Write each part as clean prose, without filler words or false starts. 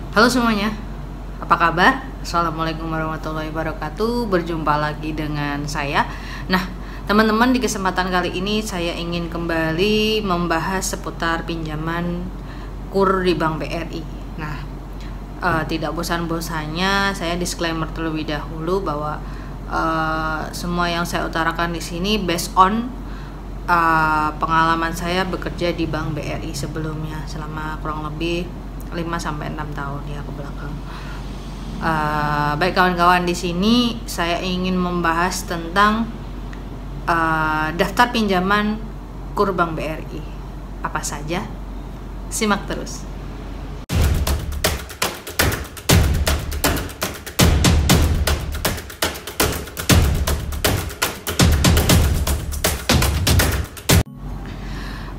Halo semuanya, apa kabar? Assalamualaikum warahmatullahi wabarakatuh. Berjumpa lagi dengan saya. Nah, teman-teman, di kesempatan kali ini saya ingin kembali membahas seputar pinjaman KUR di Bank BRI. Nah, tidak bosan-bosannya saya disclaimer terlebih dahulu bahwa semua yang saya utarakan di sini based on pengalaman saya bekerja di Bank BRI sebelumnya selama kurang lebih 5-6 tahun ya ke belakang. Baik kawan-kawan, di sini saya ingin membahas tentang daftar pinjaman KUR Bank BRI. Apa saja? Simak terus.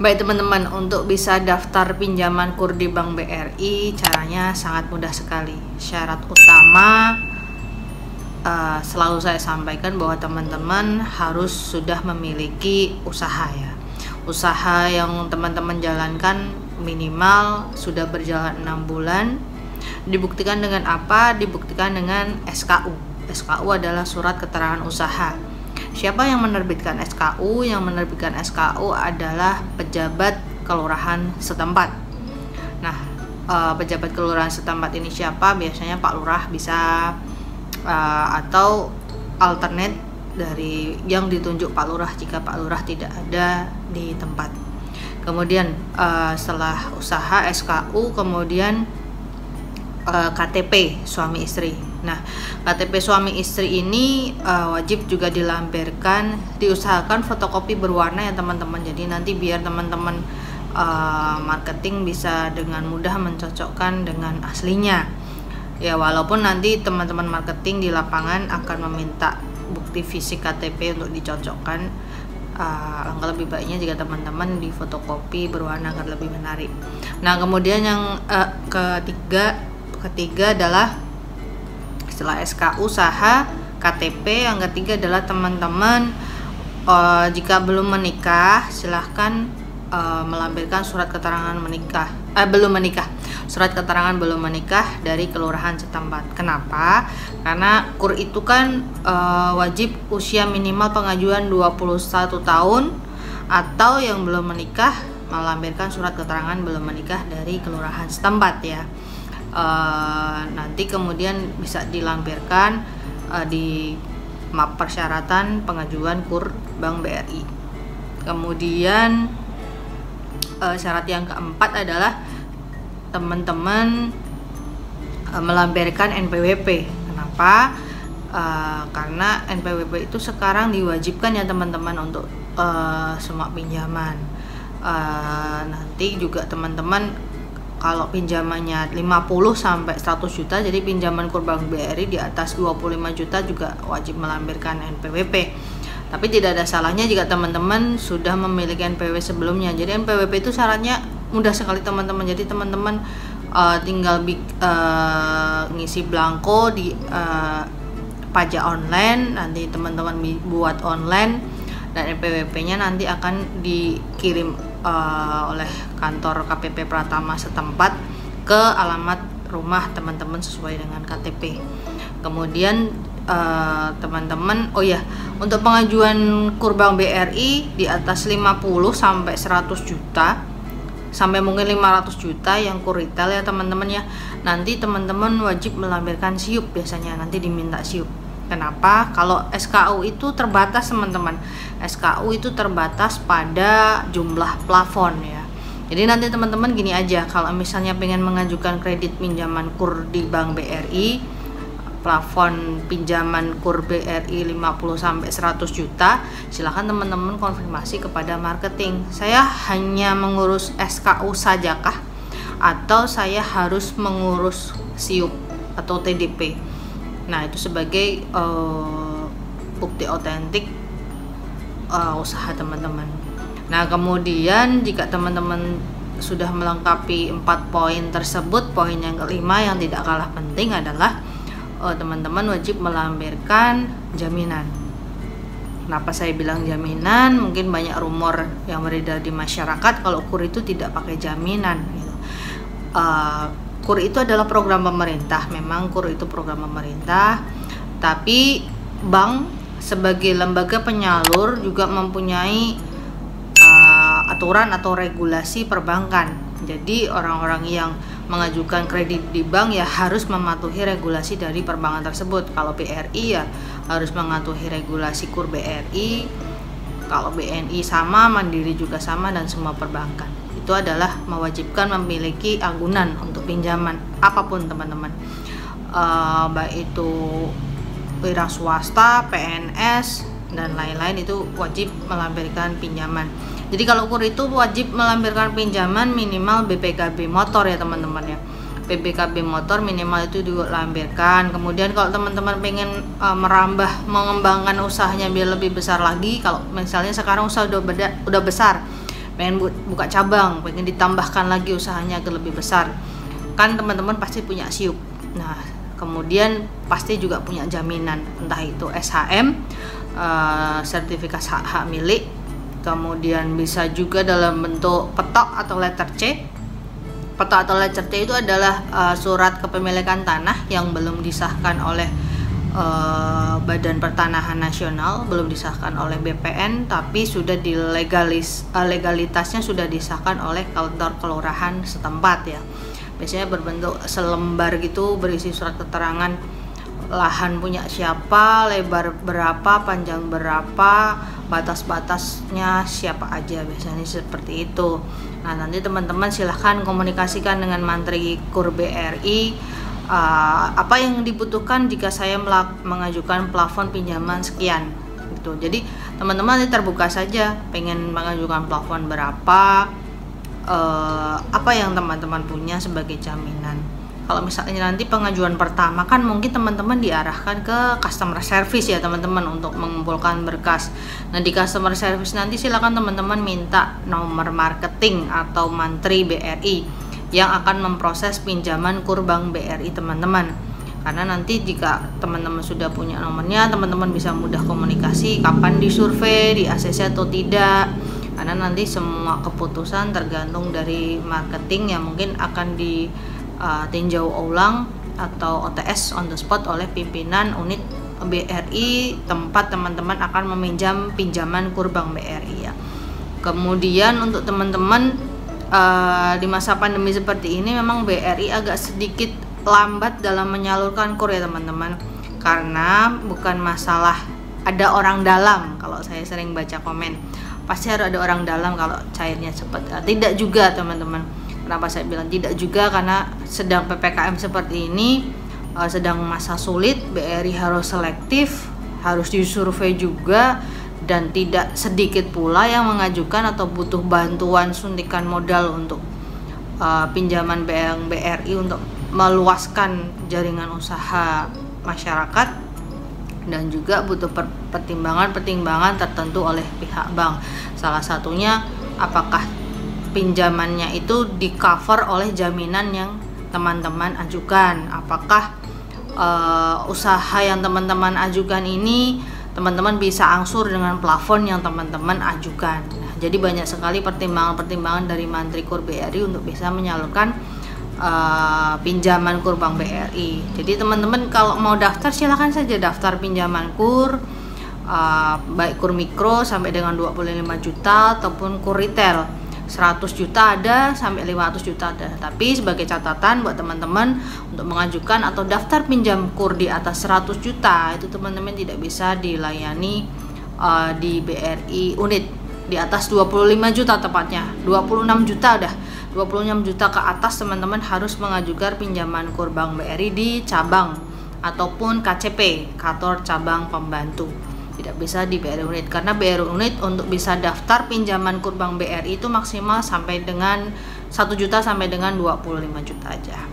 Baik teman-teman, untuk bisa daftar pinjaman KUR di Bank BRI caranya sangat mudah sekali. Syarat utama selalu saya sampaikan bahwa teman-teman harus sudah memiliki usaha ya. Usaha yang teman-teman jalankan minimal sudah berjalan 6 bulan. Dibuktikan dengan apa? Dibuktikan dengan SKU. SKU adalah surat keterangan usaha. Siapa yang menerbitkan SKU? Yang menerbitkan SKU adalah pejabat kelurahan setempat. Nah, pejabat kelurahan setempat ini siapa? Biasanya Pak Lurah bisa, atau alternate dari yang ditunjuk Pak Lurah jika Pak Lurah tidak ada di tempat. Kemudian setelah usaha SKU, kemudian KTP suami istri. Nah, KTP suami istri ini wajib juga dilampirkan, diusahakan fotokopi berwarna ya teman-teman. Jadi nanti biar teman-teman marketing bisa dengan mudah mencocokkan dengan aslinya. Ya, walaupun nanti teman-teman marketing di lapangan akan meminta bukti fisik KTP untuk dicocokkan, langkah lebih baiknya jika teman-teman di fotokopi berwarna akan lebih menarik. Nah, kemudian yang ketiga adalah setelah SKU usaha KTP, yang ketiga adalah teman-teman jika belum menikah silahkan melampirkan surat keterangan surat keterangan belum menikah dari kelurahan setempat. Kenapa? Karena KUR itu kan wajib usia minimal pengajuan 21 tahun atau yang belum menikah melampirkan surat keterangan belum menikah dari kelurahan setempat ya. Nanti kemudian bisa dilampirkan di map persyaratan pengajuan KUR Bank BRI. Kemudian syarat yang keempat adalah teman-teman melampirkan NPWP. Kenapa? Karena NPWP itu sekarang diwajibkan ya teman-teman untuk semua pinjaman. Nanti juga teman-teman kalau pinjamannya 50 sampai 100 juta, jadi pinjaman KUR Bank BRI di atas 25 juta juga wajib melampirkan NPWP. Tapi tidak ada salahnya jika teman-teman sudah memiliki NPWP sebelumnya. Jadi NPWP itu syaratnya mudah sekali teman-teman. Jadi teman-teman tinggal ngisi blanko di pajak online, nanti teman-teman buat online, dan NPWP-nya nanti akan dikirim oleh kantor KPP Pratama setempat ke alamat rumah teman-teman sesuai dengan KTP. Kemudian teman-teman, untuk pengajuan KUR Bank BRI di atas 50 sampai 100 juta sampai mungkin 500 juta yang KUR retail ya teman-teman ya. Nanti teman-teman wajib melampirkan SIUP, biasanya nanti diminta SIUP. Kenapa? Kalau SKU itu terbatas teman-teman. SKU itu terbatas pada jumlah plafon ya. Jadi nanti teman-teman gini aja, kalau misalnya pengen mengajukan kredit pinjaman KUR di Bank BRI, plafon pinjaman KUR BRI 50 sampai 100 juta, silahkan teman-teman konfirmasi kepada marketing. Saya hanya mengurus SKU sajakah atau saya harus mengurus SIUP atau TDP? Nah, itu sebagai bukti otentik usaha teman-teman. Nah, kemudian jika teman-teman sudah melengkapi 4 poin tersebut, poin yang kelima yang tidak kalah penting adalah teman-teman wajib melampirkan jaminan. Kenapa saya bilang jaminan? Mungkin banyak rumor yang beredar di masyarakat kalau KUR itu tidak pakai jaminan gitu. KUR itu adalah program pemerintah. Memang KUR itu program pemerintah, tapi bank sebagai lembaga penyalur juga mempunyai aturan atau regulasi perbankan. Jadi orang-orang yang mengajukan kredit di bank ya harus mematuhi regulasi dari perbankan tersebut. Kalau BRI ya harus mematuhi regulasi KUR BRI. Kalau BNI sama, Mandiri juga sama, dan semua perbankan itu adalah mewajibkan memiliki agunan untuk pinjaman apapun teman-teman, baik itu wira swasta, PNS dan lain-lain, itu wajib melampirkan pinjaman. Jadi kalau KUR itu wajib melampirkan pinjaman minimal BPKB motor ya teman-teman ya. BPKB motor minimal itu dilampirkan. Kemudian kalau teman-teman pengen merambah, mengembangkan usahanya biar lebih besar lagi, kalau misalnya sekarang usaha udah besar, pengen buka cabang, pengen ditambahkan lagi usahanya agar lebih besar, kan teman-teman pasti punya SIUP. Nah, kemudian pasti juga punya jaminan, entah itu SHM, sertifikat hak milik, kemudian bisa juga dalam bentuk petok atau letter C. Petok atau letter C itu adalah surat kepemilikan tanah yang belum disahkan oleh Badan Pertanahan Nasional, belum disahkan oleh BPN, tapi sudah legalitasnya sudah disahkan oleh kantor kelurahan setempat ya. Biasanya berbentuk selembar gitu, berisi surat keterangan lahan punya siapa, lebar berapa, panjang berapa, batas-batasnya siapa aja, biasanya seperti itu. Nah, nanti teman-teman silahkan komunikasikan dengan Mantri KUR BRI apa yang dibutuhkan jika saya mengajukan plafon pinjaman sekian gitu. Jadi teman-teman nanti terbuka saja, pengen mengajukan plafon berapa, apa yang teman-teman punya sebagai jaminan. Kalau misalnya nanti pengajuan pertama kan mungkin teman-teman diarahkan ke customer service ya teman-teman untuk mengumpulkan berkas. Nah, di customer service nanti silakan teman-teman minta nomor marketing atau Mantri BRI yang akan memproses pinjaman KUR Bank BRI teman-teman. Karena nanti jika teman-teman sudah punya nomornya, teman-teman bisa mudah komunikasi kapan disurvei, di ACC atau tidak. Karena nanti semua keputusan tergantung dari marketing yang mungkin akan ditinjau ulang atau OTS on the spot oleh pimpinan unit BRI tempat teman-teman akan meminjam pinjaman KUR Bank BRI ya. Kemudian untuk teman-teman di masa pandemi seperti ini memang BRI agak sedikit lambat dalam menyalurkan KUR ya teman-teman, karena bukan masalah ada orang dalam. Kalau saya sering baca komen, pasti harus ada orang dalam kalau cairnya cepat. Tidak juga teman-teman. Kenapa saya bilang tidak juga? Karena sedang PPKM seperti ini, sedang masa sulit, BRI harus selektif, harus disurvei juga, dan tidak sedikit pula yang mengajukan atau butuh bantuan suntikan modal untuk pinjaman Bank BRI untuk meluaskan jaringan usaha masyarakat, dan juga butuh pertimbangan tertentu oleh pihak bank. Salah satunya apakah pinjamannya itu di cover oleh jaminan yang teman-teman ajukan, apakah usaha yang teman-teman ajukan ini teman-teman bisa angsur dengan plafon yang teman-teman ajukan. Nah, jadi banyak sekali pertimbangan-pertimbangan dari Mantri KUR BRI untuk bisa menyalurkan pinjaman KUR Bank BRI. Jadi teman-teman kalau mau daftar silahkan saja daftar pinjaman KUR, baik KUR mikro sampai dengan 25 juta ataupun KUR retail 100 juta ada sampai 500 juta ada. Tapi sebagai catatan buat teman-teman, untuk mengajukan atau daftar pinjam KUR di atas 100 juta itu teman-teman tidak bisa dilayani di BRI unit. Di atas 25 juta tepatnya, 26 juta udah, 26 juta ke atas teman-teman harus mengajukan pinjaman KUR Bank BRI di cabang ataupun KCP, kantor cabang pembantu. Tidak bisa di BRI unit, karena BRI unit untuk bisa daftar pinjaman KUR Bank BRI itu maksimal sampai dengan 1 juta sampai dengan 25 juta aja.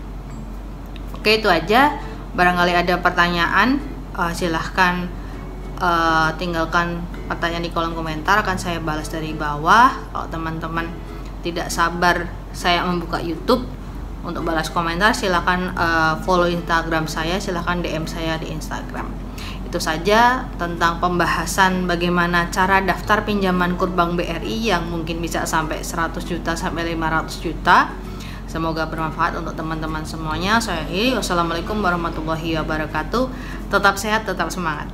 Oke, itu aja. Barangkali ada pertanyaan, silahkan tinggalkan pertanyaan di kolom komentar, akan saya balas dari bawah. Kalau teman-teman tidak sabar saya membuka YouTube untuk balas komentar, silahkan follow Instagram saya, silahkan DM saya di Instagram. Itu saja tentang pembahasan bagaimana cara daftar pinjaman KUR Bank BRI yang mungkin bisa sampai 100 juta sampai 500 juta. Semoga bermanfaat untuk teman-teman semuanya. Saya akhiri. Wassalamualaikum warahmatullahi wabarakatuh. Tetap sehat, tetap semangat.